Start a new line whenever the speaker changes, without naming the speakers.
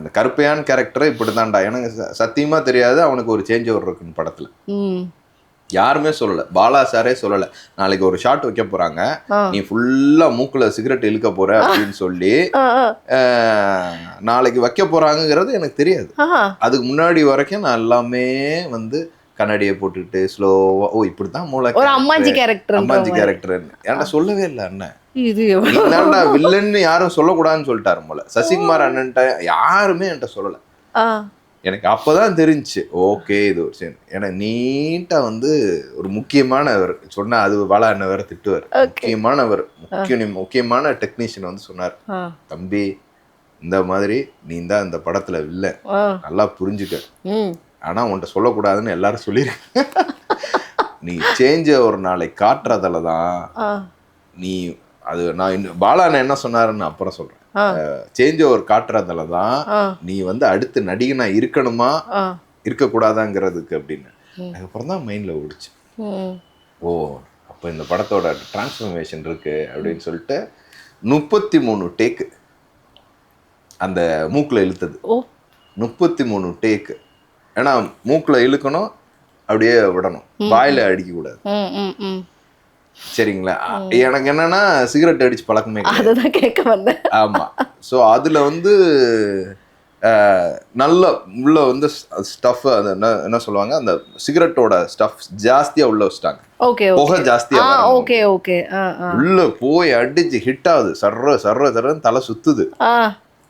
அந்த கருப்பையான கேரக்டரை இப்படிதான்டா, எனக்கு சத்தியமா தெரியாது அவனுக்கு ஒரு சேஞ்ச் ஓவர் இருக்குன்னு படத்துல. யாருமே சொல்லல, பாலா சாரே சொல்லல, நாளைக்கு ஒரு ஷாட் வைக்க போறாங்க, நீ ஃபுல்லா மூக்குல சிகரெட் இழுக்க போற அப்படின்னு சொல்லி நாளைக்கு வைக்க போறாங்கிறது எனக்கு தெரியாது. அதுக்கு முன்னாடி வரைக்கும் நான் எல்லாமே வந்து கண்ணாடியை போட்டுட்டு ஸ்லோவா, ஓ இப்படித்தான் மூளை அம்மாஞ்சி கேரக்டர் ஏன்டா சொல்லவே இல்லை அண்ணன், நீதான்டா வில்லன்னு யாரும் சொல்லக்கூடாதுன்னு சொல்லிட்டாரு போல. சசிகுமார் அண்ணன்ட்ட யாருமே என்கிட்ட சொல்லல. எனக்கு அப்பதான் தெரிஞ்சுச்சு, ஓகே இது ஒரு சரி. ஏன்னா நீட்டா வந்து ஒரு முக்கியமானவர் சொன்னா, அது பாலா அண்ணன் வேற திட்டுவார், முக்கியமானவர் முக்கியமான டெக்னீஷியன் வந்து சொன்னார், தம்பி இந்த மாதிரி நீ தான் இந்த படத்துல வில்ல, நல்லா புரிஞ்சுக்க, ஆனா உன்கிட்ட சொல்லக்கூடாதுன்னு எல்லாரும் சொல்லிருக்க, நீ சேஞ்ச ஒரு நாளை காட்டுறதுல தான் நீ அது. நான் பாலா அண்ணன் என்ன சொன்னாருன்னு அப்புறம் சொல்றேன். சேஞ்ச் ஓவர் காட்டுறதுல தான் நீ வந்து அடுத்து நடிகனா இருக்கணுமா இருக்கக்கூடாதாங்கிறதுக்கு அப்படின்னு. அதுக்கப்புறம் தான் மைண்ட்ல ஓடிச்சு, ஓ அப்போ இந்த படத்தோட டிரான்ஸ்ஃபர்மேஷன் இருக்கு அப்படின்னு சொல்லிட்டு 33 டேக்கு அந்த மூக்குல இழுத்தது. 33 டேக்கு. ஏன்னா மூக்குல இழுக்கணும், அப்படியே விடணும், வாயில அடிக்க கூடாது. சரிங்களா? எனக்கு என்னன்னா சிகரெட் அடிச்சு பழக்கமே
அதுதான் கேட்க வந்தேன்.
ஆமா. ஸோ அதுல வந்து நல்ல உள்ள வந்து ஸ்டஃப், அது என்ன சொல்லுவாங்க, அந்த சிகரெட்டோட ஸ்டஃப் ஜாஸ்தியா உள்ள வச்சிட்டாங்க, புகை ஜாஸ்தியா உள்ள போய் அடிச்சு ஹிட் ஆகுது, சர்ற சர்ற சர்றன்னு தலை சுத்துது.